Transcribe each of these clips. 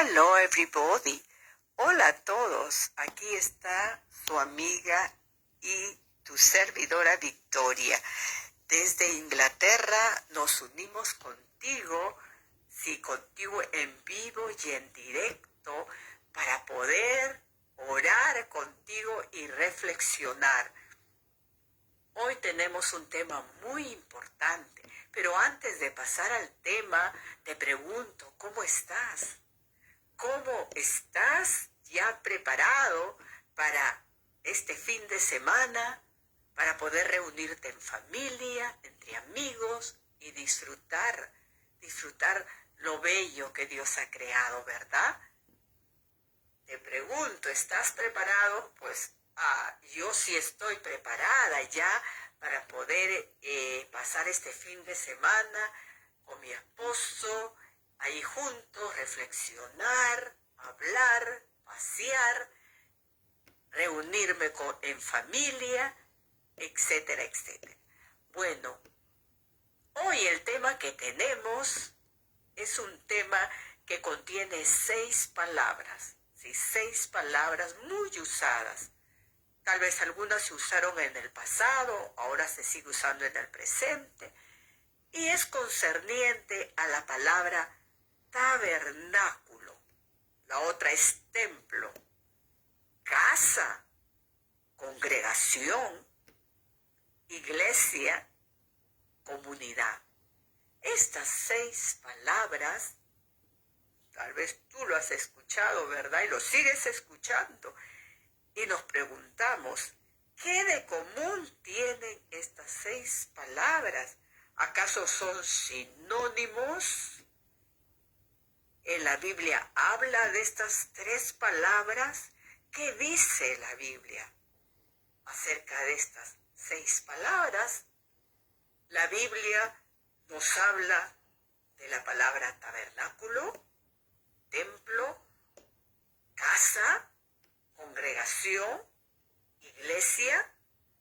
Hello everybody. Hola a todos. Aquí está su amiga y tu servidora Victoria. Desde Inglaterra nos unimos contigo, sí, contigo en vivo y en directo para poder orar contigo y reflexionar. Hoy tenemos un tema muy importante, pero antes de pasar al tema, te pregunto, ¿cómo estás? ¿Cómo estás ya preparado para este fin de semana, para poder reunirte en familia, entre amigos y disfrutar lo bello que Dios ha creado, ¿verdad? Te pregunto, ¿estás preparado? Pues yo sí estoy preparada ya para poder pasar este fin de semana con mi esposo, ahí juntos, reflexionar, hablar, pasear, reunirme en familia, etcétera, etcétera. Bueno, hoy el tema que tenemos es un tema que contiene 6 palabras, ¿sí? 6 palabras muy usadas. Tal vez algunas se usaron en el pasado, ahora se sigue usando en el presente, y es concerniente a la palabra tabernáculo. La otra es templo, casa, congregación, iglesia, comunidad. Estas 6 palabras, tal vez tú lo has escuchado, ¿verdad? Y lo sigues escuchando. Y nos preguntamos, ¿qué de común tienen estas 6 palabras? ¿Acaso son sinónimos? ¿En la Biblia habla de estas 3 palabras? ¿Qué dice la Biblia acerca de estas 6 palabras? La Biblia nos habla de la palabra tabernáculo, templo, casa, congregación, iglesia,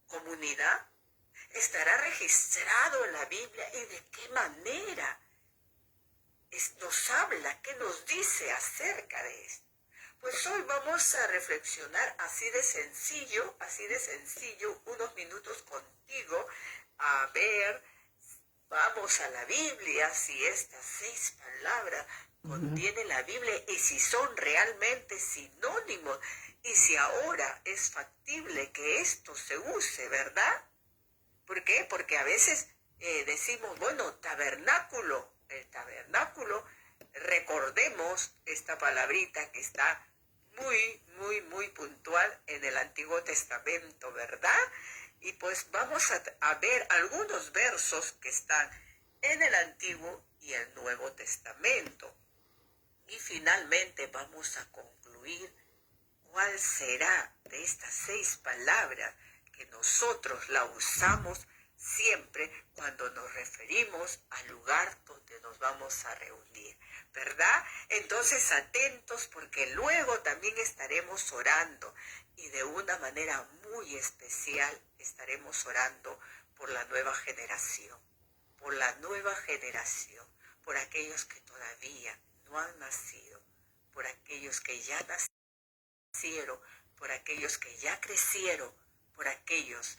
comunidad. ¿Estará registrado en la Biblia y de qué manera nos habla? ¿Qué nos dice acerca de esto? Pues hoy vamos a reflexionar así de sencillo, unos minutos contigo, a ver, vamos a la Biblia, si estas 6 palabras contiene la Biblia y si son realmente sinónimos y si ahora es factible que esto se use, ¿verdad? ¿Por qué? Porque a veces decimos, bueno, tabernáculo, el tabernáculo, recordemos esta palabrita que está muy puntual en el Antiguo Testamento, ¿verdad? Y pues vamos a ver algunos versos que están en el Antiguo y el Nuevo Testamento. Y finalmente vamos a concluir cuál será de estas 6 palabras que nosotros la usamos siempre cuando nos referimos al lugar donde nos vamos a reunir, ¿verdad? Entonces atentos porque luego también estaremos orando y de una manera muy especial estaremos orando por la nueva generación, por aquellos que todavía no han nacido, por aquellos que ya nacieron, por aquellos que ya crecieron, por aquellos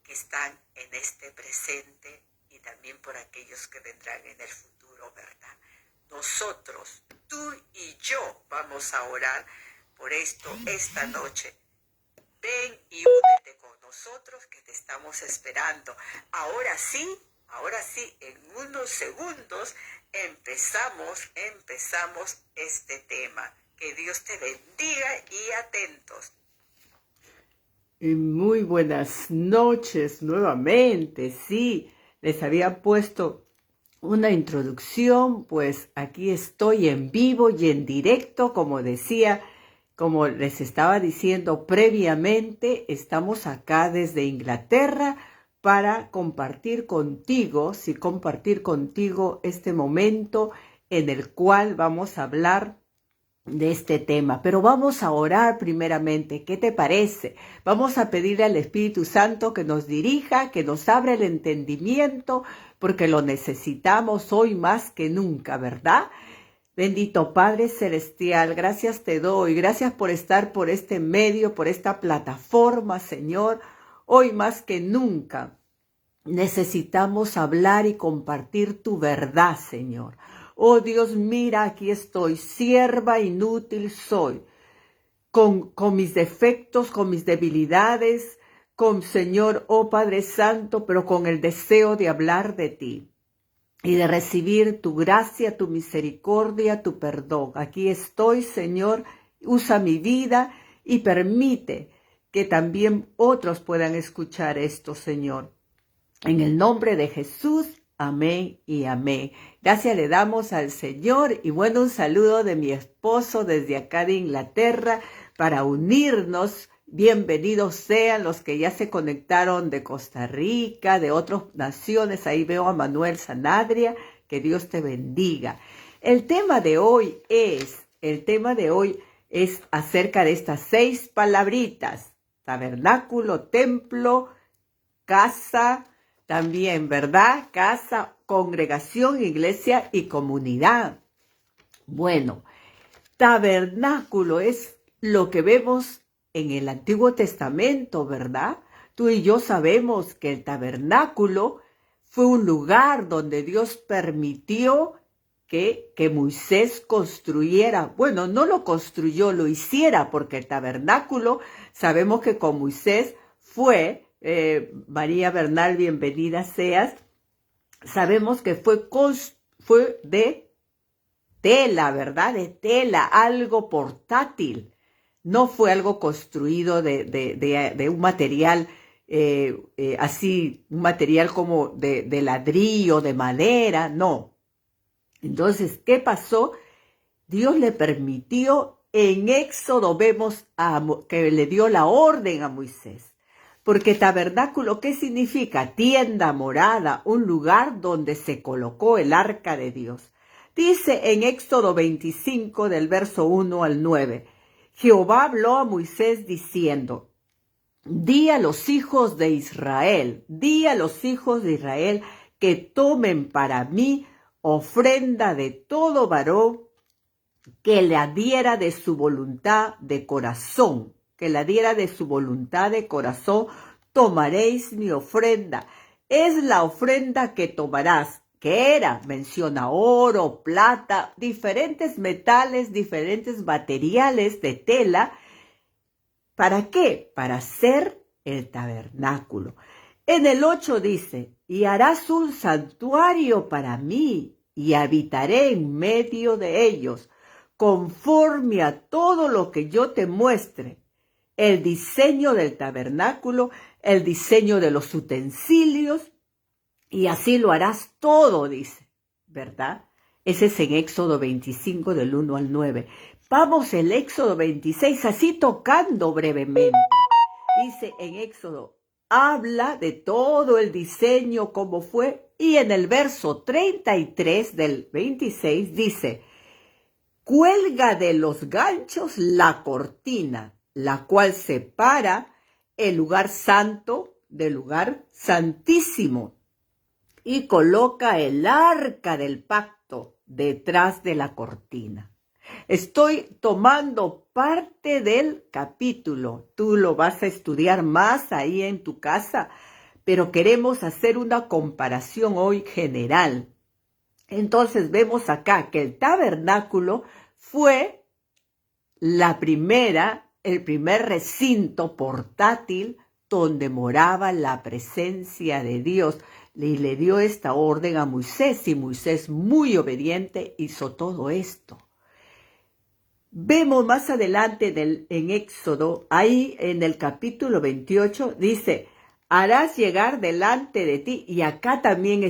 que están en este presente y también por aquellos que vendrán en el futuro, ¿verdad? Nosotros, tú y yo, vamos a orar por esto esta noche. Ven y únete con nosotros que te estamos esperando. Ahora sí, en unos segundos empezamos este tema. Que Dios te bendiga y atentos. Muy buenas noches nuevamente. Sí, les había puesto una introducción, pues aquí estoy en vivo y en directo, como les estaba diciendo previamente, estamos acá desde Inglaterra para compartir contigo este momento en el cual vamos a hablar de este tema, pero vamos a orar primeramente. ¿Qué te parece? Vamos a pedirle al Espíritu Santo que nos dirija, que nos abra el entendimiento, porque lo necesitamos hoy más que nunca, ¿verdad? Bendito Padre Celestial, gracias te doy, gracias por estar por este medio, por esta plataforma, Señor. Hoy más que nunca necesitamos hablar y compartir tu verdad, Señor. Oh Dios, mira, aquí estoy, sierva inútil soy, con mis defectos, con mis debilidades, con Señor, oh Padre Santo, pero con el deseo de hablar de ti y de recibir tu gracia, tu misericordia, tu perdón. Aquí estoy, Señor, usa mi vida y permite que también otros puedan escuchar esto, Señor. En el nombre de Jesús, amén y amén. Gracias le damos al Señor y bueno, un saludo de mi esposo desde acá de Inglaterra para unirnos. Bienvenidos sean los que ya se conectaron de Costa Rica, de otras naciones. Ahí veo a Manuel Sanadria. Que Dios te bendiga. El tema de hoy es acerca de estas 6 palabritas. Tabernáculo, templo, casa, también, ¿verdad? Casa, congregación, iglesia y comunidad. Bueno, tabernáculo es lo que vemos en el Antiguo Testamento, ¿verdad? Tú y yo sabemos que el tabernáculo fue un lugar donde Dios permitió que Moisés construyera. Bueno, no lo construyó, lo hiciera, porque el tabernáculo, sabemos que con Moisés fue, María Bernal, bienvenida seas, sabemos que fue de tela, ¿verdad? De tela, algo portátil. No fue algo construido de un material así, un material como de ladrillo, de madera, no. Entonces, ¿qué pasó? Dios le permitió, en Éxodo vemos que le dio la orden a Moisés. Porque tabernáculo, ¿qué significa? Tienda, morada, un lugar donde se colocó el arca de Dios. Dice en Éxodo 25, del verso 1 al 9, Jehová habló a Moisés diciendo, di a los hijos de Israel, que tomen para mí ofrenda de todo varón que le diera de su voluntad de corazón, tomaréis mi ofrenda. Es la ofrenda que tomarás, que era, menciona oro, plata, diferentes metales, diferentes materiales de tela. ¿Para qué? Para hacer el tabernáculo. En el 8 dice, y harás un santuario para mí, y habitaré en medio de ellos, conforme a todo lo que yo te muestre. El diseño del tabernáculo, el diseño de los utensilios, y así lo harás todo, dice, ¿verdad? Ese es en Éxodo 25, del 1 al 9. Vamos al Éxodo 26, así tocando brevemente. Dice en Éxodo, habla de todo el diseño, cómo fue, y en el verso 33 del 26 dice, cuelga de los ganchos la cortina, la cual separa el lugar santo del lugar santísimo, y coloca el arca del pacto detrás de la cortina. Estoy tomando parte del capítulo. Tú lo vas a estudiar más ahí en tu casa, pero queremos hacer una comparación hoy general. Entonces vemos acá que el tabernáculo fue el primer recinto portátil donde moraba la presencia de Dios. Y le dio esta orden a Moisés, y Moisés, muy obediente, hizo todo esto. Vemos más adelante en Éxodo, ahí en el capítulo 28, dice, harás llegar delante de ti, y acá también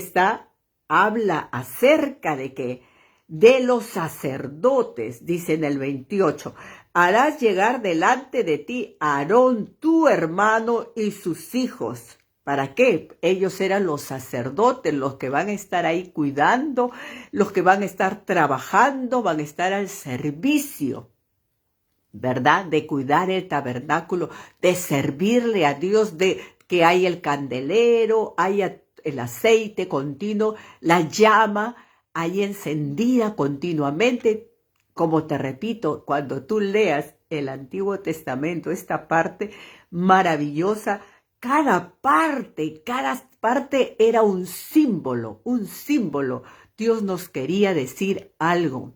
habla acerca de que de los sacerdotes, dice en el 28, harás llegar delante de ti a Aarón, tu hermano, y sus hijos. ¿Para qué? Ellos eran los sacerdotes, los que van a estar ahí cuidando, los que van a estar trabajando, van a estar al servicio, ¿verdad? De cuidar el tabernáculo, de servirle a Dios, de que haya el candelero, haya el aceite continuo, la llama ahí encendida continuamente. Como te repito, cuando tú leas el Antiguo Testamento, esta parte maravillosa, cada parte era un símbolo, un símbolo. Dios nos quería decir algo.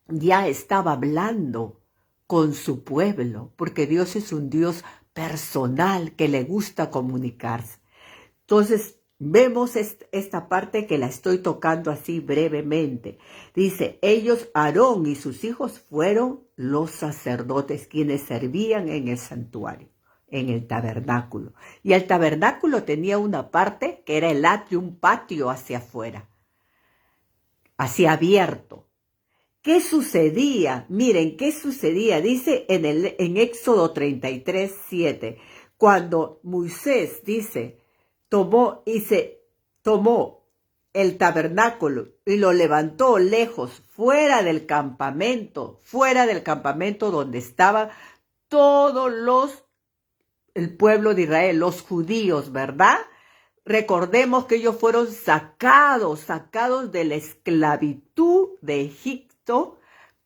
Ya estaba hablando con su pueblo, porque Dios es un Dios personal que le gusta comunicarse. Entonces, vemos esta parte que la estoy tocando así brevemente. Dice, ellos, Aarón y sus hijos, fueron los sacerdotes quienes servían en el santuario, en el tabernáculo. Y el tabernáculo tenía una parte que era el atrio, un patio hacia afuera, hacia abierto. ¿Qué sucedía? Miren, ¿qué sucedía? Dice en Éxodo 33:7, cuando Moisés tomó el tabernáculo y lo levantó lejos, fuera del campamento donde estaban el pueblo de Israel, los judíos, ¿verdad? Recordemos que ellos fueron sacados de la esclavitud de Egipto.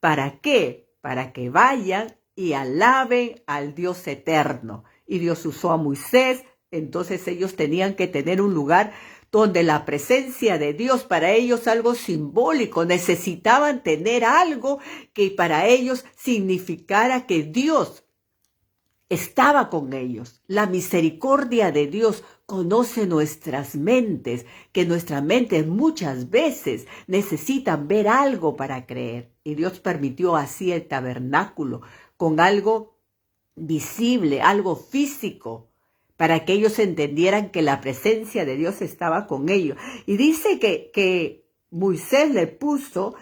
¿Para qué? Para que vayan y alaben al Dios eterno. Y Dios usó a Moisés, entonces ellos tenían que tener un lugar donde la presencia de Dios, para ellos algo simbólico, necesitaban tener algo que para ellos significara que Dios estaba con ellos. La misericordia de Dios conoce nuestras mentes, que nuestras mentes muchas veces necesitan ver algo para creer. Y Dios permitió así el tabernáculo con algo visible, algo físico, para que ellos entendieran que la presencia de Dios estaba con ellos. Y dice que Moisés le puso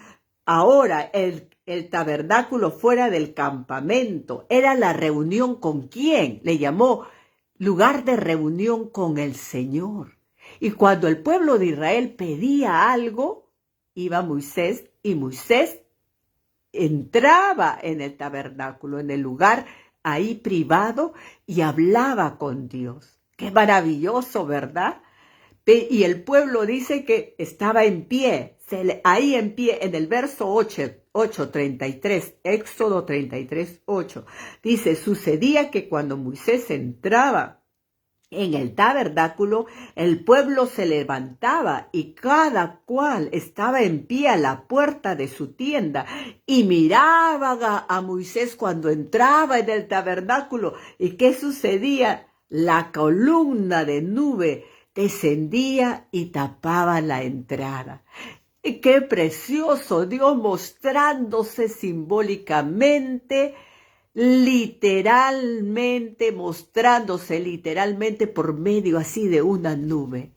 ahora el tabernáculo fuera del campamento. Era la reunión ¿con quién? Le llamó lugar de reunión con el Señor. Y cuando el pueblo de Israel pedía algo, iba Moisés y Moisés entraba en el tabernáculo, en el lugar ahí privado, y hablaba con Dios. Qué maravilloso, ¿verdad? Y el pueblo dice que estaba en pie, ahí en pie, en el verso 8:33, Éxodo 33:8, dice, sucedía que cuando Moisés entraba en el tabernáculo, el pueblo se levantaba y cada cual estaba en pie a la puerta de su tienda y miraban a Moisés cuando entraba en el tabernáculo. ¿Y qué sucedía? La columna de nube descendía y tapaba la entrada. Y qué precioso, Dios mostrándose simbólicamente, mostrándose literalmente por medio así de una nube.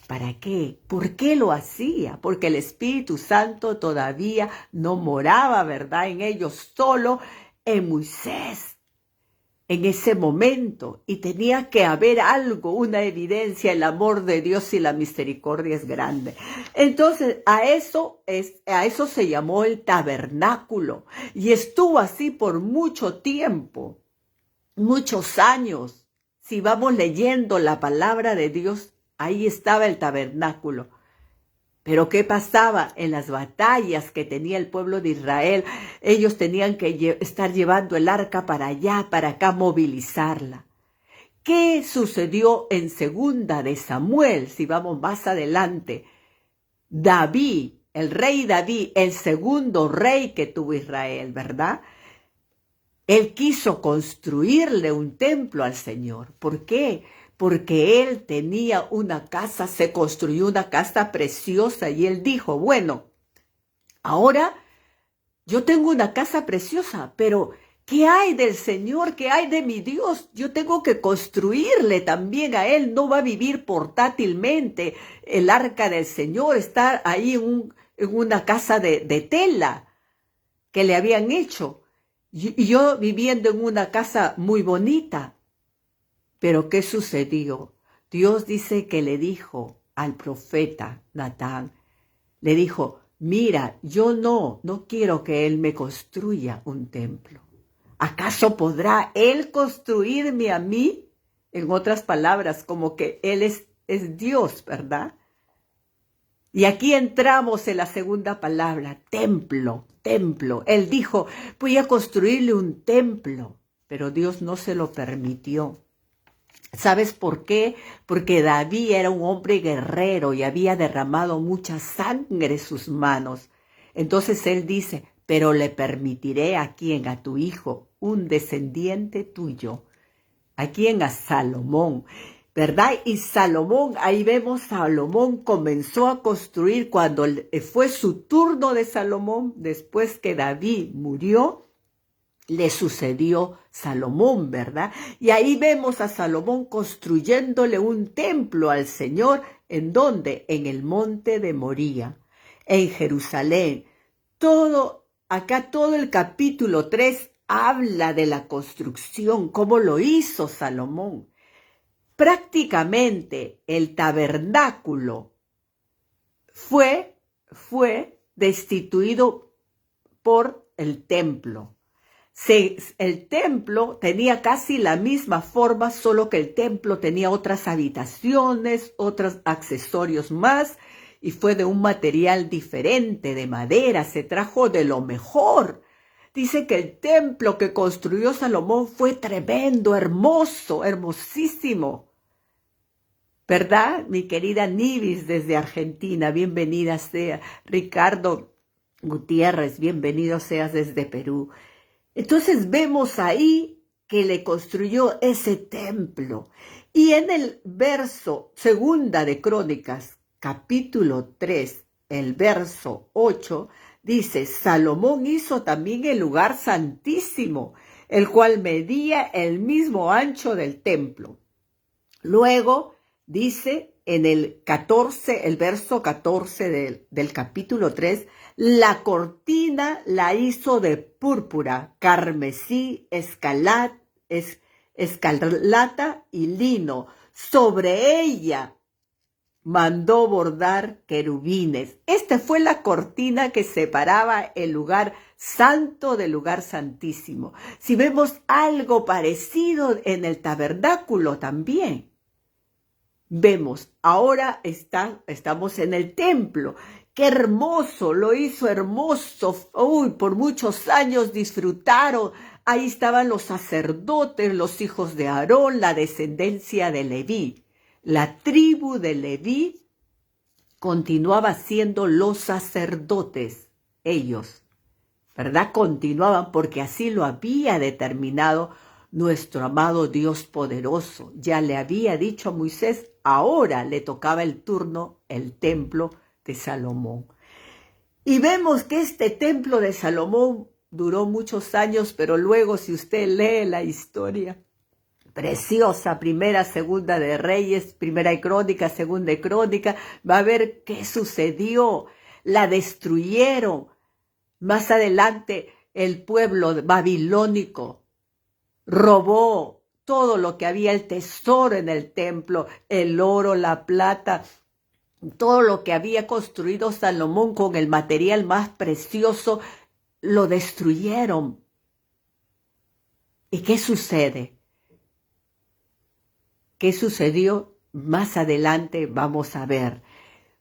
¿Para qué? ¿Por qué lo hacía? Porque el Espíritu Santo todavía no moraba, ¿verdad? En ellos, solo en Moisés. En ese momento, y tenía que haber algo, una evidencia, el amor de Dios y la misericordia es grande. Entonces, a eso se llamó el tabernáculo, y estuvo así por mucho tiempo, muchos años. Si vamos leyendo la palabra de Dios, ahí estaba el tabernáculo. Pero ¿qué pasaba en las batallas que tenía el pueblo de Israel? Ellos tenían que estar llevando el arca para allá, para acá, movilizarla. ¿Qué sucedió en segunda de Samuel? Si vamos más adelante. David, el rey David, el segundo rey que tuvo Israel, ¿verdad? Él quiso construirle un templo al Señor. ¿Por qué? Porque él tenía una casa, se construyó una casa preciosa y él dijo, bueno, ahora yo tengo una casa preciosa, pero ¿qué hay del Señor? ¿Qué hay de mi Dios? Yo tengo que construirle también a él, no va a vivir portátilmente. El arca del Señor está ahí en una casa de tela que le habían hecho. Y yo viviendo en una casa muy bonita. Pero ¿qué sucedió? Dios dice que le dijo al profeta Natán, le dijo, mira, yo no quiero que él me construya un templo. ¿Acaso podrá él construirme a mí? En otras palabras, como que él es Dios, ¿verdad? Y aquí entramos en la segunda palabra, templo, templo. Él dijo, voy a construirle un templo, pero Dios no se lo permitió. ¿Sabes por qué? Porque David era un hombre guerrero y había derramado mucha sangre en sus manos. Entonces él dice, pero le permitiré a quien, a tu hijo, un descendiente tuyo, a quien, a Salomón, ¿verdad? Y Salomón, ahí vemos, Salomón comenzó a construir cuando fue su turno de Salomón, después que David murió, le sucedió Salomón, ¿verdad? Y ahí vemos a Salomón construyéndole un templo al Señor, ¿en dónde? En el monte de Moría, en Jerusalén. Acá todo el capítulo 3 habla de la construcción, cómo lo hizo Salomón. Prácticamente el tabernáculo fue destituido por el templo. El templo tenía casi la misma forma, solo que el templo tenía otras habitaciones, otros accesorios más, y fue de un material diferente, de madera, se trajo de lo mejor. Dice que el templo que construyó Salomón fue tremendo, hermoso, hermosísimo. ¿Verdad? Mi querida Nivis desde Argentina, bienvenida sea. Ricardo Gutiérrez, bienvenido seas desde Perú. Entonces vemos ahí que le construyó ese templo. Y en el verso segunda de Crónicas, capítulo 3, el verso 8, dice, Salomón hizo también el lugar santísimo, el cual medía el mismo ancho del templo. Luego dice en el 14, el verso 14 del capítulo 3, la cortina la hizo de púrpura, carmesí, escarlata y lino. Sobre ella mandó bordar querubines. Esta fue la cortina que separaba el lugar santo del lugar santísimo. Si vemos algo parecido en el tabernáculo también. Vemos, ahora estamos en el templo. ¡Qué hermoso! Lo hizo hermoso. Uy, por muchos años disfrutaron. Ahí estaban los sacerdotes, los hijos de Aarón, la descendencia de Leví. La tribu de Leví continuaba siendo los sacerdotes, ellos, ¿verdad? Continuaban porque así lo había determinado nuestro amado Dios poderoso. Ya le había dicho a Moisés, ahora le tocaba el turno, el templo de Salomón. Y vemos que este templo de Salomón duró muchos años, pero luego si usted lee la historia preciosa, primera, segunda de Reyes, primera de Crónica, segunda de Crónica, va a ver qué sucedió. La destruyeron. Más adelante el pueblo babilónico robó todo lo que había, el tesoro en el templo, el oro, la plata, todo lo que había construido Salomón con el material más precioso, lo destruyeron. ¿Y qué sucede? ¿Qué sucedió? Más adelante vamos a ver.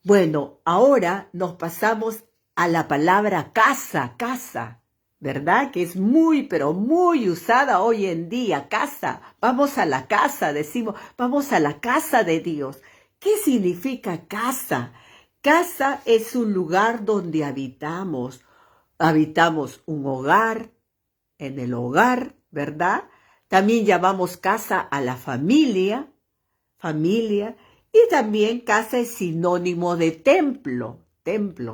Bueno, ahora nos pasamos a la palabra casa, ¿verdad? Que es muy, pero muy usada hoy en día, casa. Vamos a la casa, decimos, vamos a la casa de Dios. ¿Qué significa casa? Casa es un lugar donde habitamos. Habitamos un hogar, en el hogar, ¿verdad? También llamamos casa a la familia, y también casa es sinónimo de templo,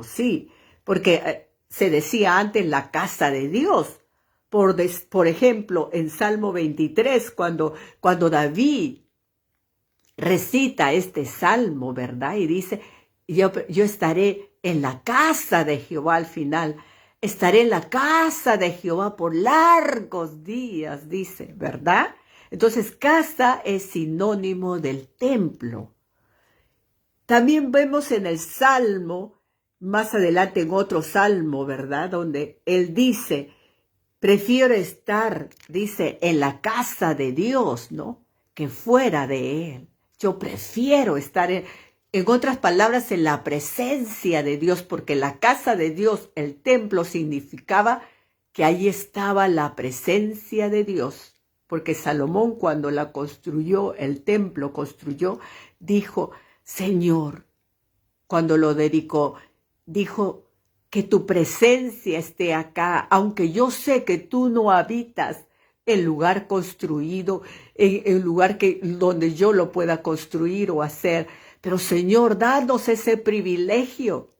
sí, porque se decía antes la casa de Dios. Por ejemplo, en Salmo 23, cuando David recita este salmo, ¿verdad? Y dice, yo estaré en la casa de Jehová al final. Estaré en la casa de Jehová por largos días, dice, ¿verdad? Entonces, casa es sinónimo del templo. También vemos en el Salmo, más adelante en otro Salmo, ¿verdad? Donde él dice, prefiero estar, dice, en la casa de Dios, ¿no? Que fuera de él. Yo prefiero estar En otras palabras, en la presencia de Dios, porque la casa de Dios, el templo, significaba que ahí estaba la presencia de Dios. Porque Salomón, cuando la construyó, el templo construyó, dijo, Señor, cuando lo dedicó, dijo, que tu presencia esté acá, aunque yo sé que tú no habitas el lugar construido, en el lugar donde yo lo pueda construir o hacer. Pero Señor, danos ese privilegio.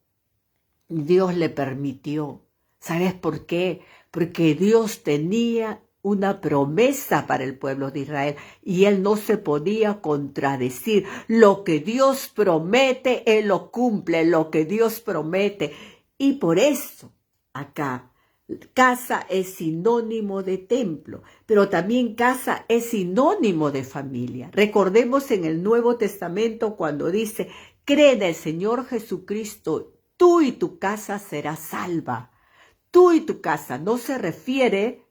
Dios le permitió. ¿Sabes por qué? Porque Dios tenía una promesa para el pueblo de Israel y él no se podía contradecir. Lo que Dios promete, él lo cumple, lo que Dios promete. Y por eso, acá, casa es sinónimo de templo, pero también casa es sinónimo de familia. Recordemos en el Nuevo Testamento cuando dice, cree en el Señor Jesucristo, tú y tu casa serás salva. Tú y tu casa no se refiere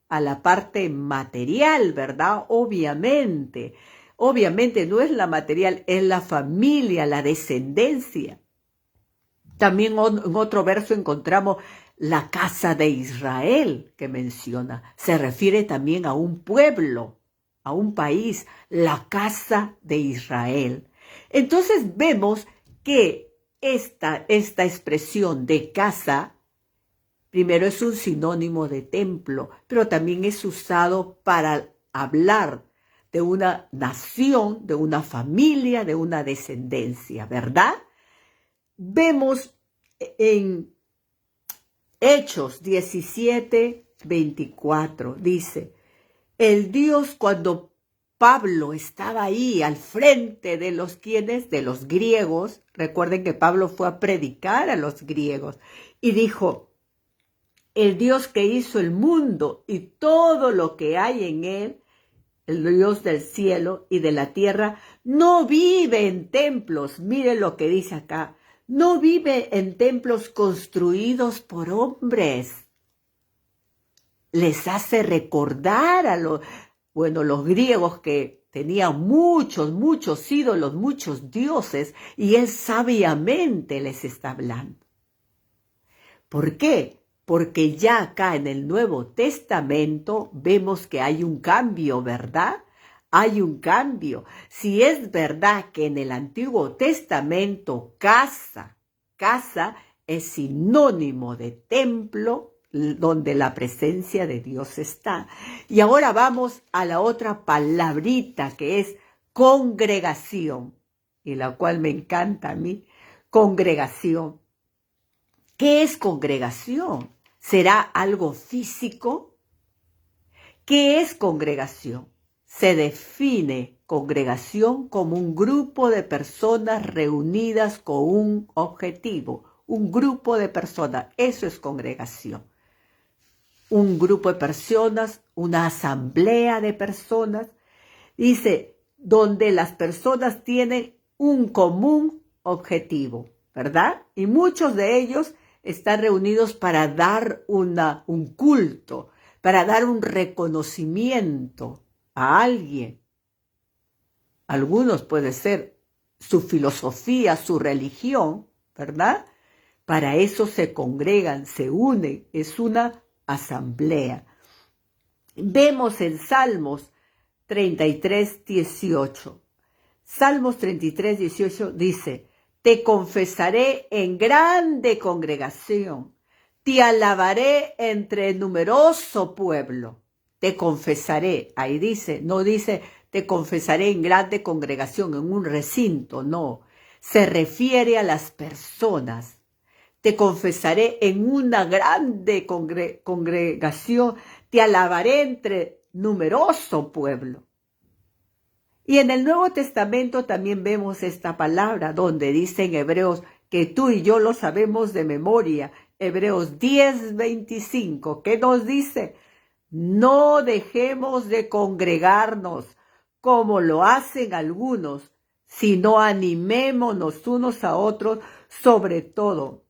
a la parte material, ¿verdad? Obviamente no es la material, es la familia, la descendencia. También en otro verso encontramos la casa de Israel que menciona. Se refiere también a un pueblo, a un país, la casa de Israel. Entonces vemos que esta expresión de casa, primero es un sinónimo de templo, pero también es usado para hablar de una nación, de una familia, de una descendencia, ¿verdad? Vemos en Hechos 17:24, dice, el Dios cuando Pablo estaba ahí al frente de los griegos, recuerden que Pablo fue a predicar a los griegos, y dijo, el Dios que hizo el mundo y todo lo que hay en él, el Dios del cielo y de la tierra, no vive en templos, mire lo que dice acá, no vive en templos construidos por hombres. Les hace recordar a los griegos que tenían muchos ídolos, muchos dioses, y él sabiamente les está hablando. ¿Por qué? Porque ya acá en el Nuevo Testamento vemos que hay un cambio, ¿verdad? Hay un cambio. Si es verdad que en el Antiguo Testamento casa es sinónimo de templo donde la presencia de Dios está. Y ahora vamos a la otra palabrita que es congregación, y la cual me encanta a mí, congregación. ¿Qué es congregación? ¿Será algo físico? ¿Qué es congregación? Se define congregación como un grupo de personas reunidas con un objetivo. Un grupo de personas, eso es congregación. Un grupo de personas, una asamblea de personas, dice, donde las personas tienen un común objetivo, ¿verdad? Y muchos de ellos están reunidos para dar un culto, para dar un reconocimiento a alguien. Algunos puede ser su filosofía, su religión, ¿verdad? Para eso se congregan, se unen, es una asamblea. Vemos en Salmos 33:18. Salmos 33:18 dice, te confesaré en grande congregación, te alabaré entre numeroso pueblo. Te confesaré, ahí dice, no dice te confesaré en grande congregación, en un recinto, no. Se refiere a las personas. Te confesaré en una grande congregación, te alabaré entre numeroso pueblo. Y en el Nuevo Testamento también vemos esta palabra donde dice en Hebreos que tú y yo lo sabemos de memoria. Hebreos 10:25, ¿qué nos dice? No dejemos de congregarnos como lo hacen algunos, sino animémonos unos a otros, sobre todo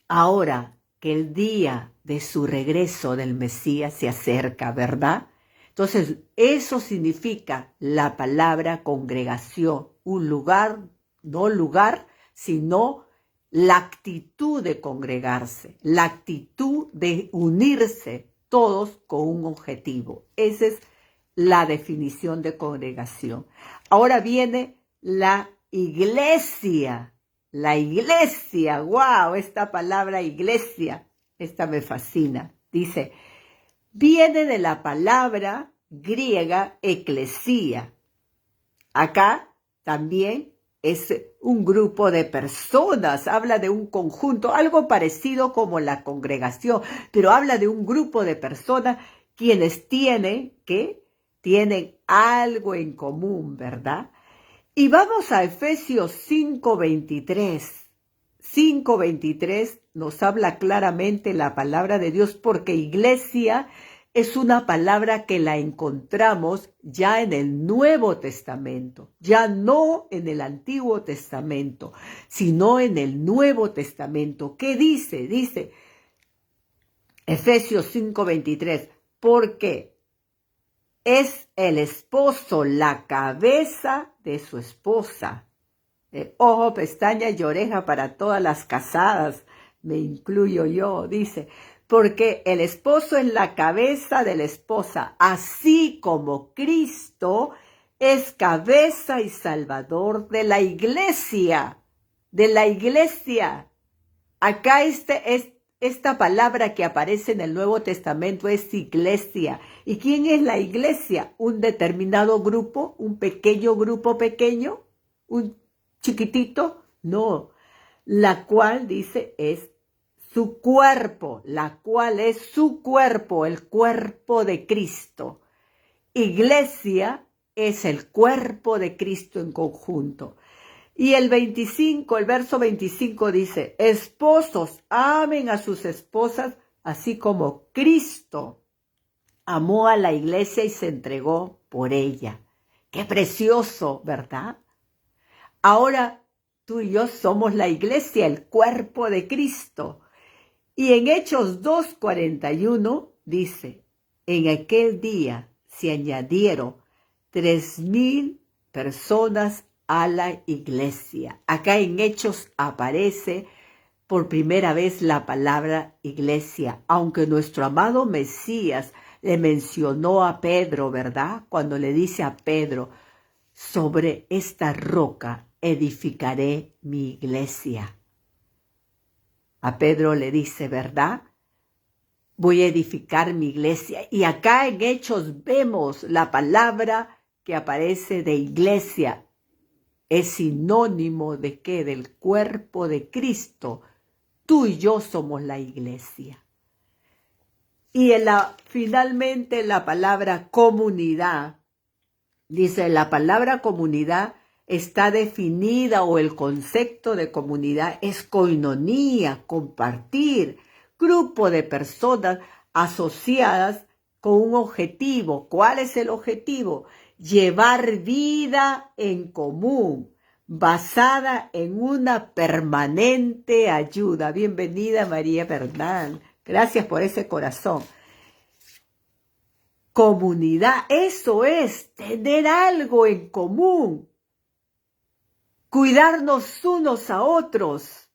ahora que el día de su regreso del Mesías se acerca, ¿verdad? Entonces, eso significa la palabra congregación, un lugar no lugar, sino la actitud de congregarse, la actitud de unirse todos con un objetivo. Esa es la definición de congregación. Ahora viene la iglesia. La iglesia, wow, esta palabra iglesia, esta me fascina. Dice, viene de la palabra griega eclesía. Acá también es un grupo de personas, habla de un conjunto, algo parecido como la congregación, pero habla de un grupo de personas quienes tienen algo en común, ¿verdad? Y vamos a Efesios 5:23. 5:23 nos habla claramente la palabra de Dios, porque iglesia es una palabra que la encontramos ya en el Nuevo Testamento, ya no en el Antiguo Testamento, sino en el Nuevo Testamento. ¿Qué dice? Dice Efesios 5:23, porque es el esposo la cabeza de su esposa. Ojo, pestaña y oreja para todas las casadas, me incluyo yo, dice, porque el esposo es la cabeza de la esposa, así como Cristo es cabeza y salvador de la iglesia, de la iglesia. Acá esta palabra que aparece en el Nuevo Testamento es iglesia. ¿Y quién es la iglesia? Un determinado grupo, un pequeño grupo pequeño, un chiquitito, no, la cual dice es su cuerpo, la cual es su cuerpo, el cuerpo de Cristo. Iglesia es el cuerpo de Cristo en conjunto. Y el verso 25 dice, esposos, amen a sus esposas, así como Cristo amó a la iglesia y se entregó por ella. Qué precioso, ¿verdad? Ahora tú y yo somos la iglesia, el cuerpo de Cristo. Y en Hechos 2:41 dice, en aquel día se añadieron 3,000 personas a la iglesia. Acá en Hechos aparece por primera vez la palabra iglesia, aunque nuestro amado Mesías le mencionó a Pedro, ¿verdad? Cuando le dice a Pedro, sobre esta roca edificaré mi iglesia. A Pedro le dice, ¿verdad? Voy a edificar mi iglesia. Y acá en Hechos vemos la palabra que aparece de iglesia. Es sinónimo de ¿qué? Del cuerpo de Cristo. Tú y yo somos la iglesia. Y finalmente la palabra comunidad. Dice, la palabra comunidad está definida, o el concepto de comunidad es koinonía, compartir, grupo de personas asociadas con un objetivo. ¿Cuál es el objetivo? Llevar vida en común, basada en una permanente ayuda. Bienvenida, María Bernal. Gracias por ese corazón. Comunidad, eso es tener algo en común. Cuidarnos unos a otros.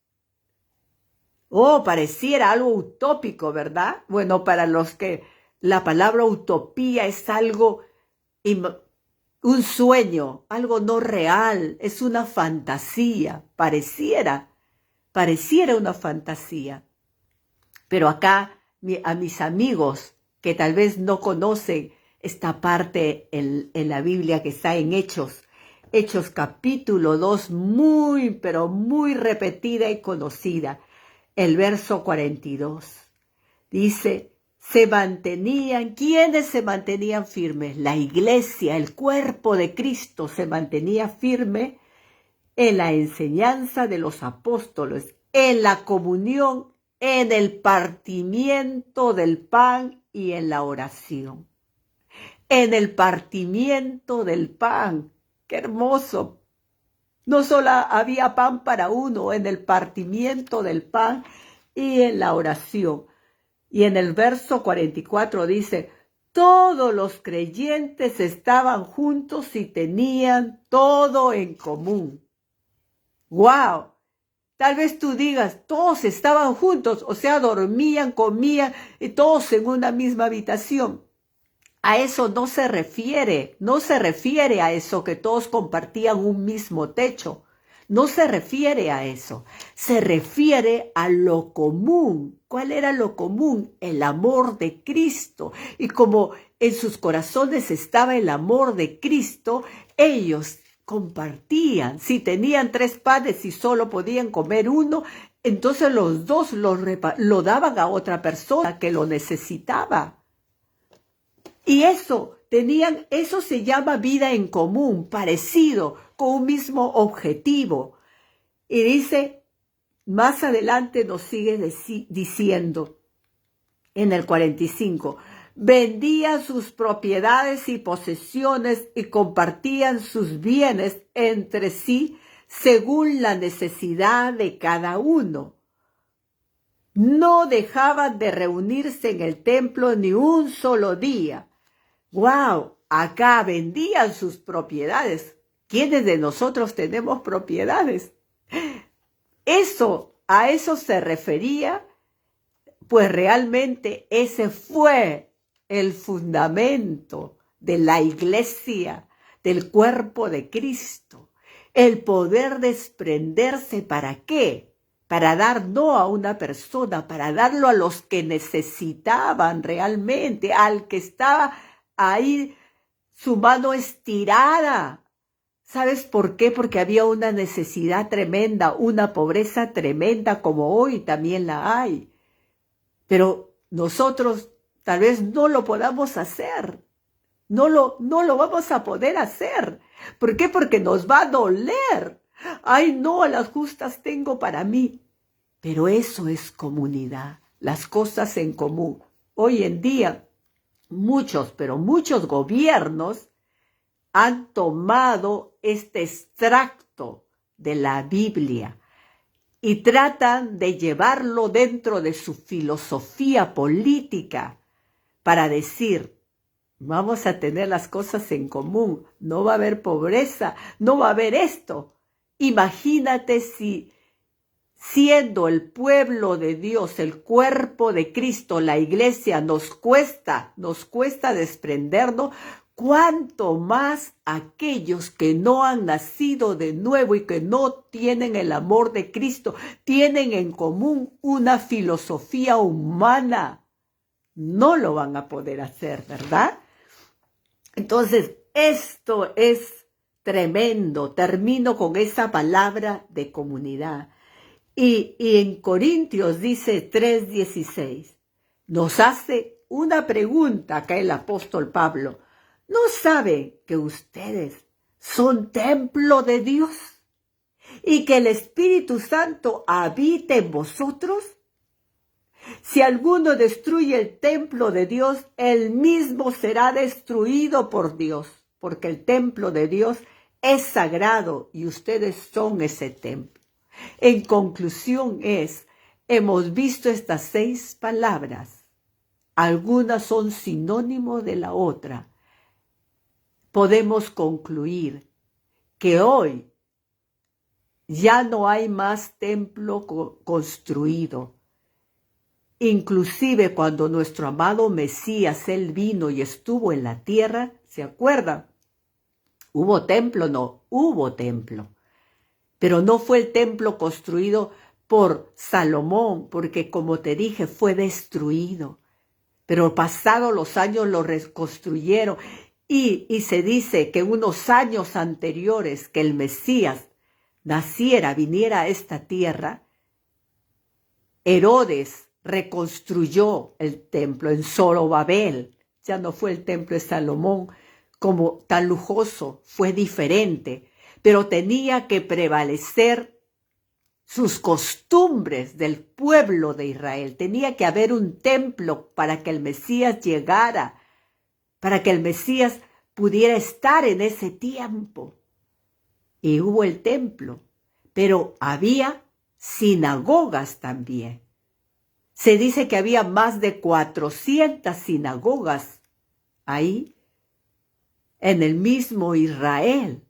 Oh, pareciera algo utópico, ¿verdad? Bueno, para los que la palabra utopía es algo, un sueño, algo no real, es una fantasía, pareciera una fantasía. Pero acá, a mis amigos que tal vez no conocen esta parte en la Biblia que está en Hechos capítulo 2, pero muy repetida y conocida, el verso 42. Dice, ¿quiénes se mantenían firmes? La iglesia, el cuerpo de Cristo se mantenía firme en la enseñanza de los apóstoles, en la comunión, en el partimiento del pan y en la oración. En el partimiento del pan. ¡Qué hermoso! No solo había pan para uno, en el partimiento del pan y en la oración. Y en el verso 44 dice, todos los creyentes estaban juntos y tenían todo en común. ¡Wow! Tal vez tú digas, todos estaban juntos, o sea, dormían, comían, y todos en una misma habitación. A eso no se refiere a eso que todos compartían un mismo techo. No se refiere a eso, se refiere a lo común. ¿Cuál era lo común? El amor de Cristo. Y como en sus corazones estaba el amor de Cristo, ellos compartían. Si tenían 3 panes y solo podían comer uno, entonces los dos lo daban a otra persona que lo necesitaba. Y eso se llama vida en común, parecido, con un mismo objetivo. Y dice, más adelante nos sigue diciendo, en el 45, vendían sus propiedades y posesiones y compartían sus bienes entre sí según la necesidad de cada uno. No dejaban de reunirse en el templo ni un solo día. ¡Wow! Acá vendían sus propiedades. ¿Quiénes de nosotros tenemos propiedades? A eso se refería, pues realmente ese fue el fundamento de la iglesia, del cuerpo de Cristo. El poder desprenderse, ¿para qué? Para dar no a una persona, para darlo a los que necesitaban realmente, al que estaba ahí su mano estirada. ¿Sabes por qué? Porque había una necesidad tremenda, una pobreza tremenda como hoy también la hay. Pero nosotros tal vez no lo podamos hacer. No lo vamos a poder hacer. ¿Por qué? Porque nos va a doler. Ay, no, las justas tengo para mí. Pero eso es comunidad, las cosas en común. Hoy en día, muchos gobiernos han tomado este extracto de la Biblia y tratan de llevarlo dentro de su filosofía política para decir, vamos a tener las cosas en común, no va a haber pobreza, no va a haber esto. Imagínate si siendo el pueblo de Dios, el cuerpo de Cristo, la iglesia, nos cuesta desprendernos, cuánto más aquellos que no han nacido de nuevo y que no tienen el amor de Cristo, tienen en común una filosofía humana. No lo van a poder hacer, ¿verdad? Entonces, esto es tremendo. Termino con esa palabra de comunidad. Y en Corintios dice 3:16, nos hace una pregunta acá el apóstol Pablo. ¿No saben que ustedes son templo de Dios y que el Espíritu Santo habita en vosotros? Si alguno destruye el templo de Dios, él mismo será destruido por Dios, porque el templo de Dios es sagrado y ustedes son ese templo. En conclusión hemos visto estas 6 palabras. Algunas son sinónimo de la otra. Podemos concluir que hoy ya no hay más templo construido. Inclusive cuando nuestro amado Mesías, él vino y estuvo en la tierra, ¿se acuerdan? ¿Hubo templo? No, hubo templo. Pero no fue el templo construido por Salomón, porque como te dije, fue destruido. Pero pasados los años lo reconstruyeron. Y se dice que unos años anteriores que el Mesías viniera a esta tierra, Herodes reconstruyó el templo en Zorobabel. Ya no fue el templo de Salomón como tan lujoso, fue diferente. Pero tenía que prevalecer sus costumbres del pueblo de Israel. Tenía que haber un templo para que el Mesías llegara, para que el Mesías pudiera estar en ese tiempo. Y hubo el templo, pero había sinagogas también. Se dice que había más de 400 sinagogas ahí, en el mismo Israel.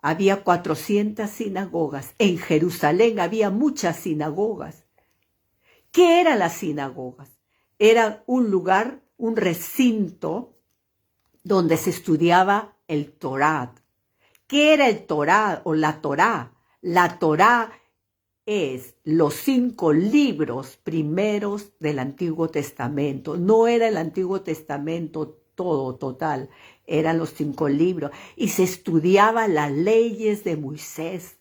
había 400 sinagogas. En Jerusalén había muchas sinagogas. ¿Qué eran las sinagogas? Era un lugar, un recinto donde se estudiaba el Torá. ¿Qué era el Torá o la Torá? La Torá es los 5 libros primeros del Antiguo Testamento. No era el Antiguo Testamento todo, total. Eran los 5 libros. Y se estudiaba las leyes de Moisés.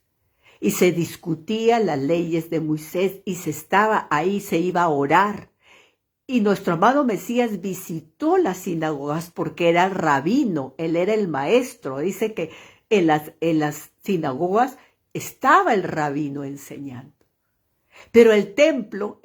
Y se discutía las leyes de Moisés. Y se estaba ahí, se iba a orar. Y nuestro amado Mesías visitó las sinagogas porque era el rabino. Él era el maestro. Dice que en las sinagogas estaba el rabino enseñando. Pero el templo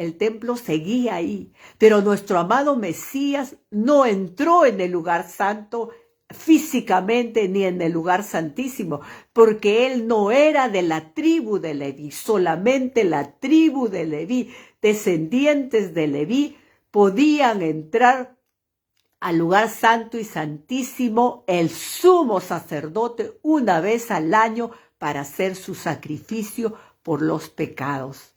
seguía ahí. Pero nuestro amado Mesías no entró en el lugar santo físicamente ni en el lugar santísimo, porque él no era de la tribu de Leví. Solamente la tribu de Leví, descendientes de Leví, podían entrar al lugar santo y santísimo, el sumo sacerdote, una vez al año para hacer su sacrificio por los pecados.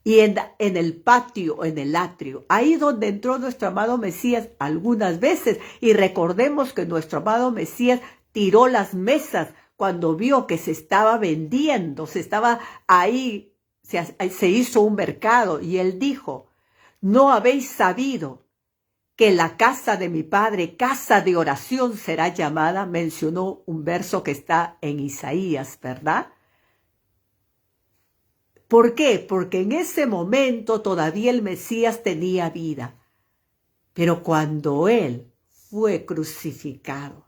Y en el patio, en el atrio, ahí donde entró nuestro amado Mesías algunas veces. Y recordemos que nuestro amado Mesías tiró las mesas cuando vio que se estaba vendiendo, se estaba ahí, se hizo un mercado. Y él dijo, ¿no habéis sabido que la casa de mi padre, casa de oración será llamada? Mencionó un verso que está en Isaías, ¿verdad? ¿Por qué? Porque en ese momento todavía el Mesías tenía vida. Pero cuando él fue crucificado,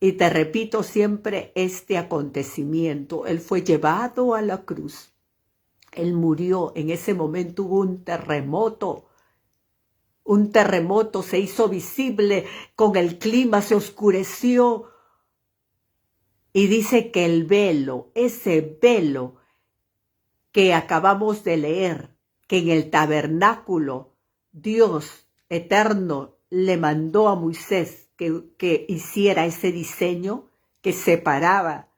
y te repito siempre este acontecimiento, él fue llevado a la cruz. Él murió, en ese momento hubo un terremoto. Un terremoto se hizo visible, con el clima se oscureció. Y dice que el velo, ese velo que acabamos de leer, que en el tabernáculo Dios eterno le mandó a Moisés que hiciera ese diseño que separaba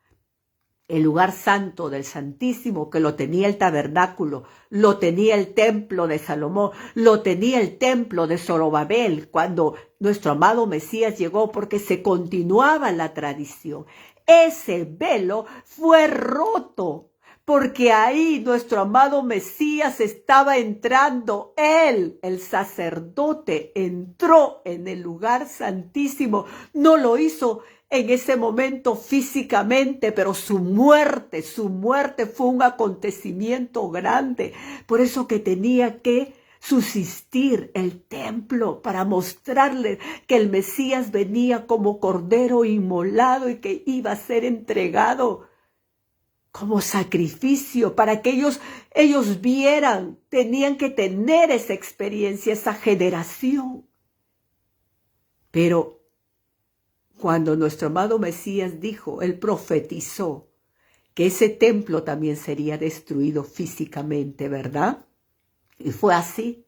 el lugar santo del Santísimo, que lo tenía el tabernáculo, lo tenía el templo de Salomón, lo tenía el templo de Zorobabel, cuando nuestro amado Mesías llegó, porque se continuaba la tradición. Ese velo fue roto, porque ahí nuestro amado Mesías estaba entrando. Él, el sacerdote, entró en el lugar santísimo. No lo hizo en ese momento físicamente, pero su muerte fue un acontecimiento grande. Por eso que tenía que subsistir el templo para mostrarle que el Mesías venía como cordero inmolado y que iba a ser entregado como sacrificio para que ellos vieran. Tenían que tener esa experiencia, esa generación. Pero cuando nuestro amado Mesías dijo, él profetizó que ese templo también sería destruido físicamente, ¿verdad? Y fue así.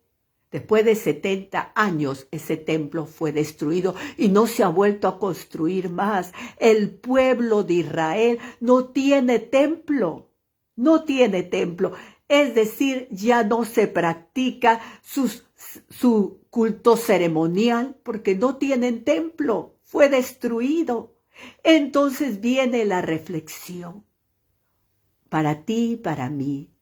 Después de 70 años, ese templo fue destruido y no se ha vuelto a construir más. El pueblo de Israel no tiene templo, no tiene templo. Es decir, ya no se practica su culto ceremonial porque no tienen templo, fue destruido. Entonces viene la reflexión para ti y para mí.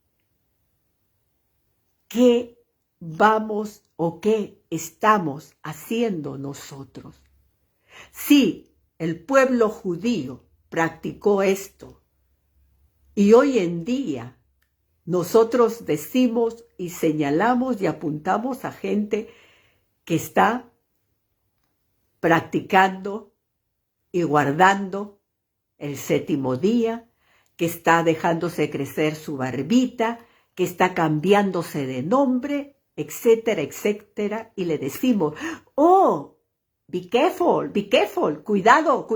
¿Qué vamos o qué estamos haciendo nosotros? Sí, el pueblo judío practicó esto y hoy en día nosotros decimos y señalamos y apuntamos a gente que está practicando y guardando el 7º día, que está dejándose crecer su barbita, que está cambiándose de nombre, etcétera, etcétera, y le decimos, oh, be careful, cuidado,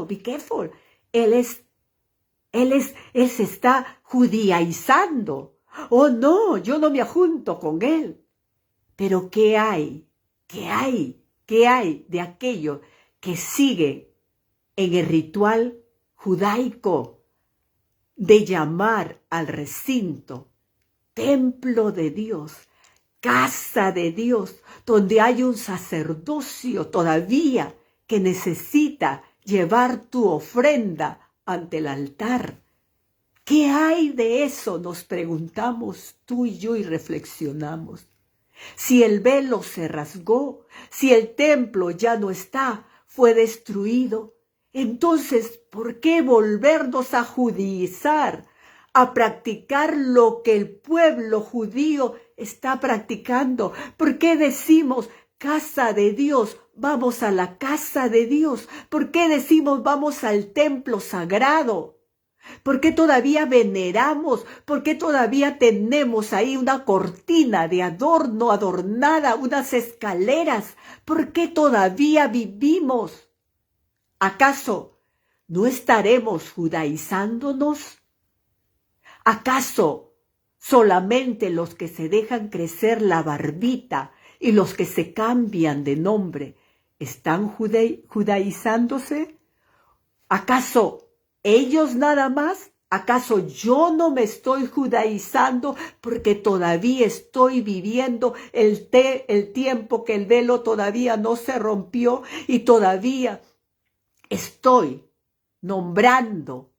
be careful. Él se está judaizando. Oh no, yo no me ajunto con él. Pero ¿qué hay? ¿Qué hay de aquello que sigue en el ritual judaico de llamar al recinto templo de Dios, casa de Dios, donde hay un sacerdocio todavía que necesita llevar tu ofrenda ante el altar. ¿Qué hay de eso? Nos preguntamos tú y yo y reflexionamos. Si el velo se rasgó, si el templo ya no está, fue destruido, entonces, ¿por qué volvernos a judaizar, a practicar lo que el pueblo judío está practicando? ¿Por qué decimos casa de Dios? Vamos a la casa de Dios. ¿Por qué decimos vamos al templo sagrado? ¿Por qué todavía veneramos? ¿Por qué todavía tenemos ahí una cortina de adorno adornada, unas escaleras? ¿Por qué todavía vivimos? ¿Acaso no estaremos judaizándonos? ¿Acaso solamente los que se dejan crecer la barbita y los que se cambian de nombre están judaizándose? ¿Acaso ellos nada más? ¿Acaso yo no me estoy judaizando porque todavía estoy viviendo el tiempo que el velo todavía no se rompió y todavía estoy nombrando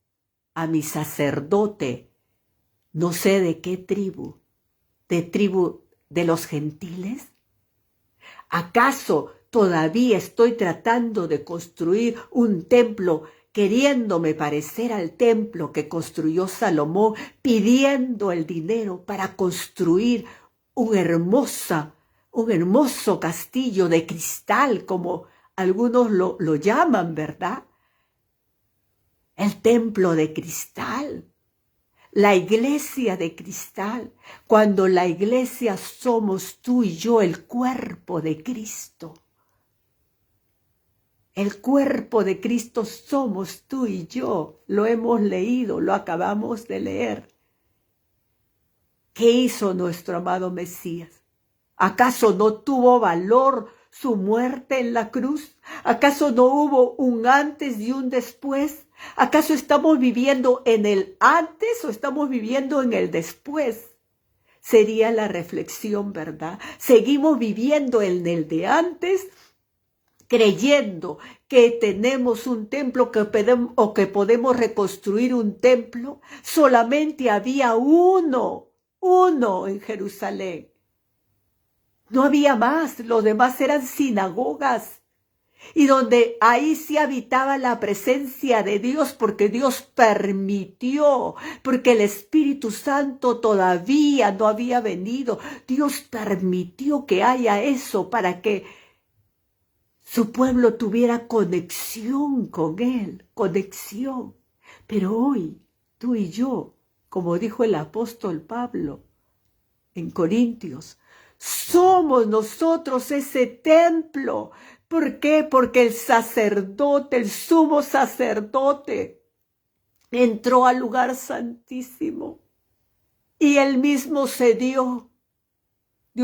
a mi sacerdote, no sé de qué tribu de los gentiles? ¿Acaso todavía estoy tratando de construir un templo queriéndome parecer al templo que construyó Salomón, pidiendo el dinero para construir un hermoso castillo de cristal, como algunos lo llaman, ¿verdad? El templo de cristal, la iglesia de cristal, cuando la iglesia somos tú y yo, el cuerpo de Cristo. El cuerpo de Cristo somos tú y yo. Lo hemos leído, lo acabamos de leer. ¿Qué hizo nuestro amado Mesías? ¿Acaso no tuvo valor su muerte en la cruz? ¿Acaso no hubo un antes y un después? ¿Acaso estamos viviendo en el antes o estamos viviendo en el después? Sería la reflexión, ¿verdad? ¿Seguimos viviendo en el de antes, creyendo que tenemos un templo o que podemos reconstruir un templo? Solamente había uno en Jerusalén. No había más, los demás eran sinagogas. Y donde ahí sí habitaba la presencia de Dios, porque Dios permitió, porque el Espíritu Santo todavía no había venido. Dios permitió que haya eso para que su pueblo tuviera conexión con Él, conexión. Pero hoy, tú y yo, como dijo el apóstol Pablo en Corintios, somos nosotros ese templo. ¿Por qué? Porque el sacerdote, el sumo sacerdote, entró al lugar santísimo y él mismo se dio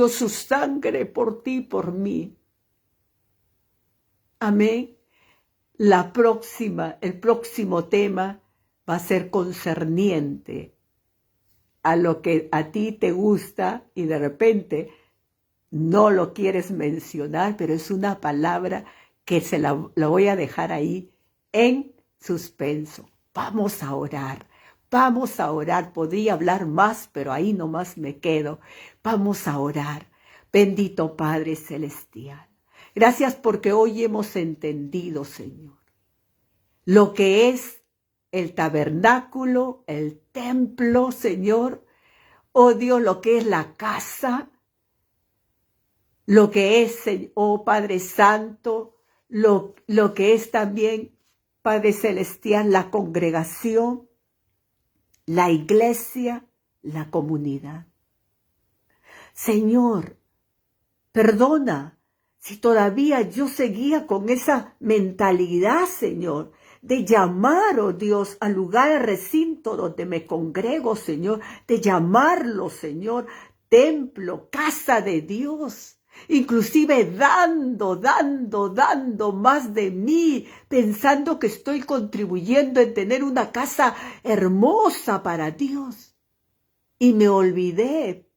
su sangre por ti y por mí. Amén. El próximo tema va a ser concerniente a lo que a ti te gusta y de repente no lo quieres mencionar, pero es una palabra que la voy a dejar ahí en suspenso. Vamos a orar. Podría hablar más, pero ahí nomás me quedo. Vamos a orar. Bendito Padre Celestial. Gracias porque hoy hemos entendido, Señor, lo que es el tabernáculo, el templo, Señor. Oh Dios, lo que es la casa, lo que es, oh Padre Santo, lo que es también, Padre Celestial, la congregación, la iglesia, la comunidad. Señor, perdona si todavía yo seguía con esa mentalidad, Señor, de llamar, oh Dios, al lugar, al recinto donde me congrego, Señor, de llamarlo, Señor, templo, casa de Dios. inclusive dando más de mí, pensando que estoy contribuyendo en tener una casa hermosa para Dios. Y me olvidé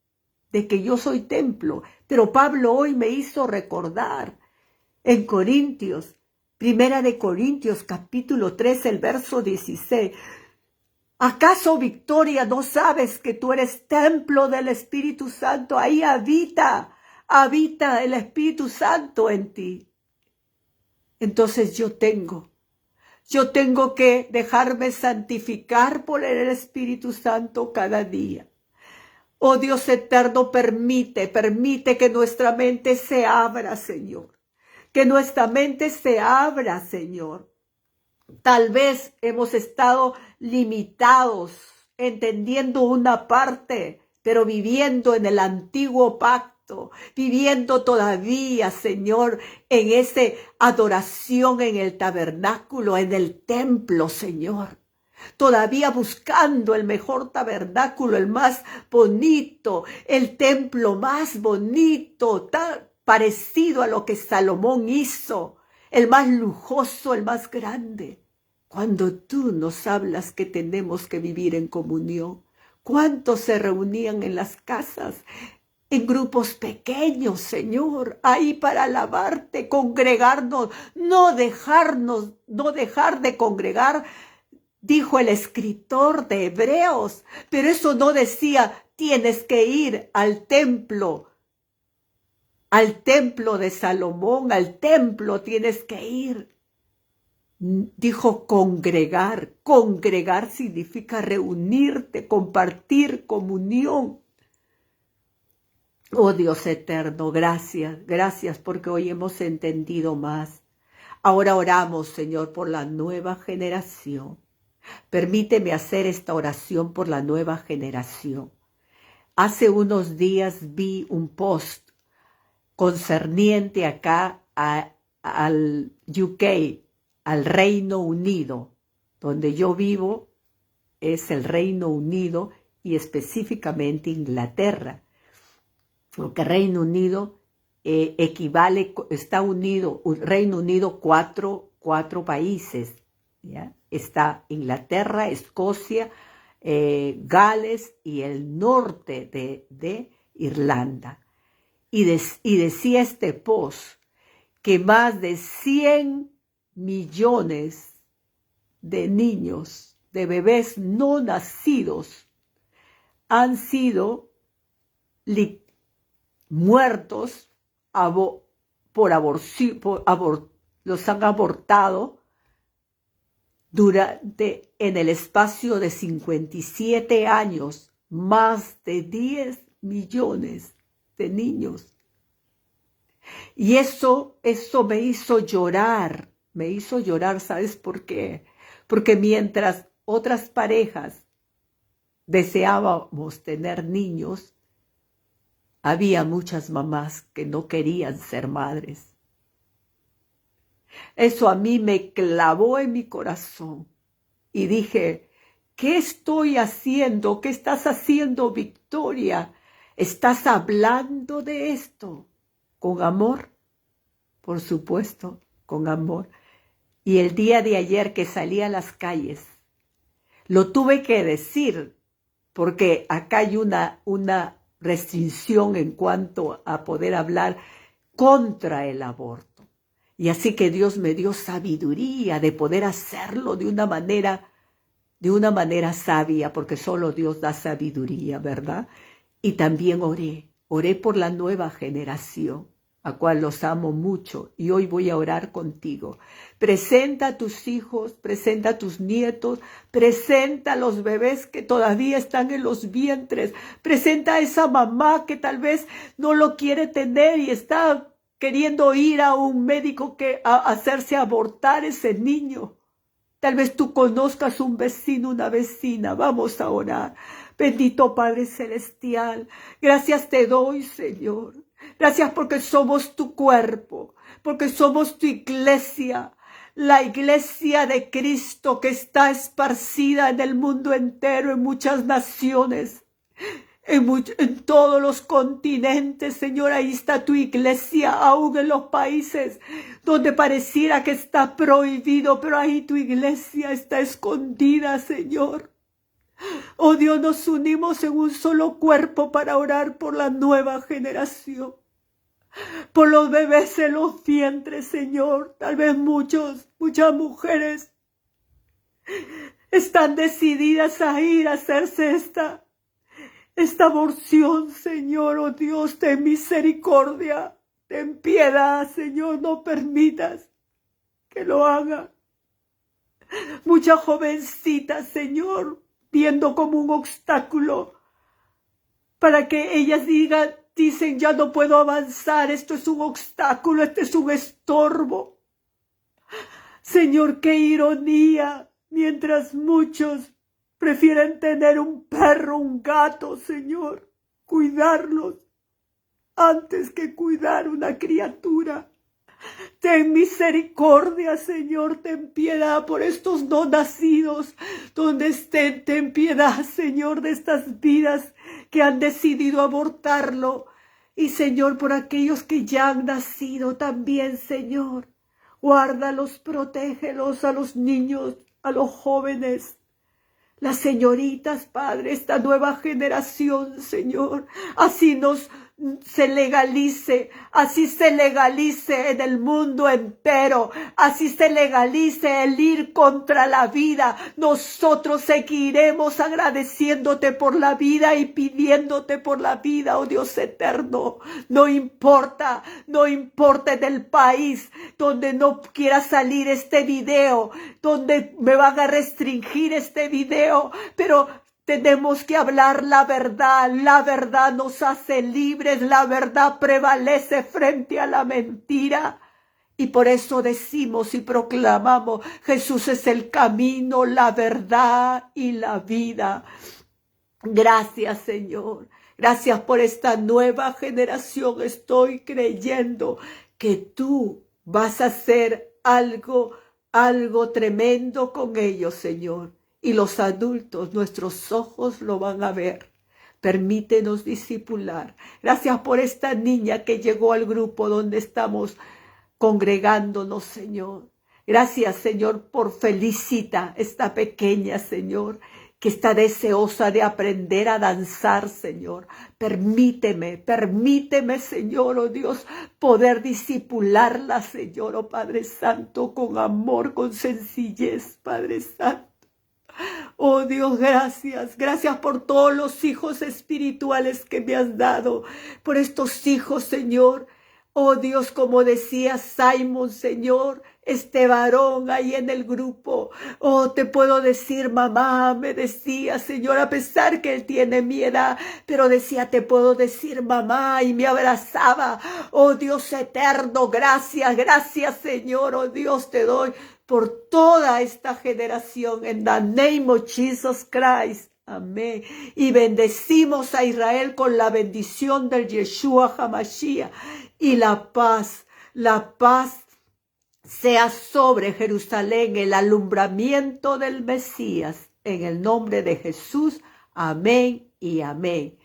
de que yo soy templo. Pero Pablo hoy me hizo recordar en Corintios, Primera de Corintios, capítulo 3, el verso 16. ¿Acaso, Victoria, no sabes que tú eres templo del Espíritu Santo? Ahí habita el Espíritu Santo en ti. Entonces yo tengo que dejarme santificar por el Espíritu Santo cada día. Oh Dios eterno, permite que nuestra mente se abra, Señor. Que nuestra mente se abra, Señor. Tal vez hemos estado limitados, entendiendo una parte, pero viviendo en el antiguo pacto, viviendo todavía, Señor, en esa adoración en el tabernáculo, en el templo, Señor. Todavía buscando el mejor tabernáculo, el más bonito, el templo más bonito, tan parecido a lo que Salomón hizo, el más lujoso, el más grande. Cuando tú nos hablas que tenemos que vivir en comunión, ¿cuántos se reunían en las casas? En grupos pequeños, Señor, ahí para alabarte, congregarnos, no dejar de congregar, dijo el escritor de Hebreos, pero eso no decía, tienes que ir al templo de Salomón, al templo tienes que ir. Dijo congregar. Congregar significa reunirte, compartir, comunión. Oh Dios eterno, gracias porque hoy hemos entendido más. Ahora oramos, Señor, por la nueva generación. Permíteme hacer esta oración por la nueva generación. Hace unos días vi un post concerniente acá al UK, al Reino Unido. Donde yo vivo es el Reino Unido y específicamente Inglaterra. Porque Reino Unido equivale, está unido, Reino Unido, cuatro países, ¿ya? Está Inglaterra, Escocia, Gales y el norte de Irlanda. Y decía este post que más de 100 millones de niños, de bebés no nacidos, han sido muertos los han abortado en el espacio de 57 años, más de 10 millones de niños. Y eso me hizo llorar, ¿sabes por qué? Porque mientras otras parejas deseábamos tener niños, había muchas mamás que no querían ser madres. Eso a mí me clavó en mi corazón y dije, ¿qué estoy haciendo? ¿Qué estás haciendo, Victoria? ¿Estás hablando de esto con amor? Por supuesto, con amor. Y el día de ayer que salí a las calles, lo tuve que decir porque acá hay una restricción en cuanto a poder hablar contra el aborto. Y así que Dios me dio sabiduría de poder hacerlo de una manera sabia, porque solo Dios da sabiduría, ¿verdad? Y también oré por la nueva generación, a cual los amo mucho, y hoy voy a orar contigo. Presenta a tus hijos, presenta a tus nietos, presenta a los bebés que todavía están en los vientres, presenta a esa mamá que tal vez no lo quiere tener y está queriendo ir a un médico a hacerse abortar ese niño. Tal vez tú conozcas un vecino, una vecina. Vamos a orar. Bendito Padre Celestial, gracias te doy, Señor. Gracias porque somos tu cuerpo, porque somos tu iglesia, la iglesia de Cristo que está esparcida en el mundo entero, en muchas naciones. en todos los continentes, Señor. Ahí está tu iglesia, aún en los países donde pareciera que está prohibido, pero ahí tu iglesia está escondida, Señor. Oh Dios, nos unimos en un solo cuerpo para orar por la nueva generación, por los bebés en los vientres, Señor. Tal vez muchas mujeres están decididas a ir a hacerse esta aborción, Señor. Oh Dios, ten misericordia, ten piedad, Señor, no permitas que lo hagan. Muchas jovencitas, Señor, viendo como un obstáculo para que ellas dicen, ya no puedo avanzar, esto es un obstáculo, este es un estorbo. Señor, qué ironía, mientras muchos prefieren tener un perro, un gato, Señor, cuidarlos antes que cuidar una criatura. Ten misericordia, Señor, ten piedad por estos no nacidos, donde estén, ten piedad, Señor, de estas vidas que han decidido abortarlo. Y, Señor, por aquellos que ya han nacido también, Señor, guárdalos, protégelos a los niños, a los jóvenes, las señoritas, Padre, esta nueva generación, Señor, así se legalice en el mundo entero, así se legalice el ir contra la vida. Nosotros seguiremos agradeciéndote por la vida y pidiéndote por la vida, oh Dios eterno. No importa en el país donde no quiera salir este video, donde me van a restringir este video, pero tenemos que hablar la verdad nos hace libres, la verdad prevalece frente a la mentira. Y por eso decimos y proclamamos, Jesús es el camino, la verdad y la vida. Gracias, Señor. Gracias por esta nueva generación. Estoy creyendo que tú vas a hacer algo tremendo con ellos, Señor. Y los adultos, nuestros ojos lo van a ver. Permítenos discipular. Gracias por esta niña que llegó al grupo donde estamos congregándonos, Señor. Gracias, Señor, por Felicita, esta pequeña, Señor, que está deseosa de aprender a danzar, Señor. Permíteme, Señor, oh Dios, poder discipularla, Señor, oh Padre Santo, con amor, con sencillez, Padre Santo. Oh Dios, gracias por todos los hijos espirituales que me has dado, por estos hijos, Señor. Oh Dios, como decía Simon, Señor, este varón ahí en el grupo. Oh, te puedo decir, mamá, me decía, Señor, a pesar que él tiene mi edad, pero decía, te puedo decir, mamá, y me abrazaba. Oh Dios eterno, gracias, Señor. Oh Dios, te doy por toda esta generación, en the name of Jesus Christ. Amén. Y bendecimos a Israel con la bendición del Yeshua HaMashiach. Y la paz sea sobre Jerusalén, el alumbramiento del Mesías. En el nombre de Jesús. Amén y amén.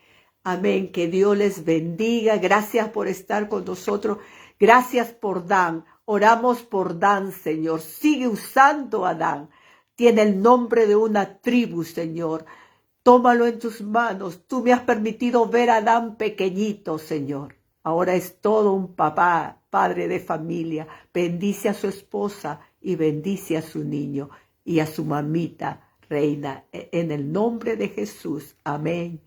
Amén. Que Dios les bendiga. Gracias por estar con nosotros. Gracias por Dan. Oramos por Dan, Señor. Sigue usando a Dan. Tiene el nombre de una tribu, Señor. Tómalo en tus manos. Tú me has permitido ver a Dan pequeñito, Señor. Ahora es todo un papá, padre de familia. Bendice a su esposa y bendice a su niño y a su mamita, reina. En el nombre de Jesús. Amén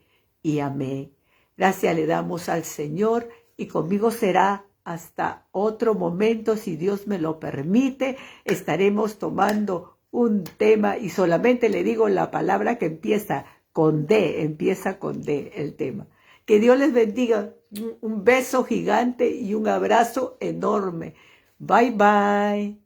y amén. Gracias le damos al Señor y conmigo será hasta otro momento, si Dios me lo permite. Estaremos tomando un tema y solamente le digo la palabra que empieza con D el tema. Que Dios les bendiga. Un beso gigante y un abrazo enorme. Bye, bye.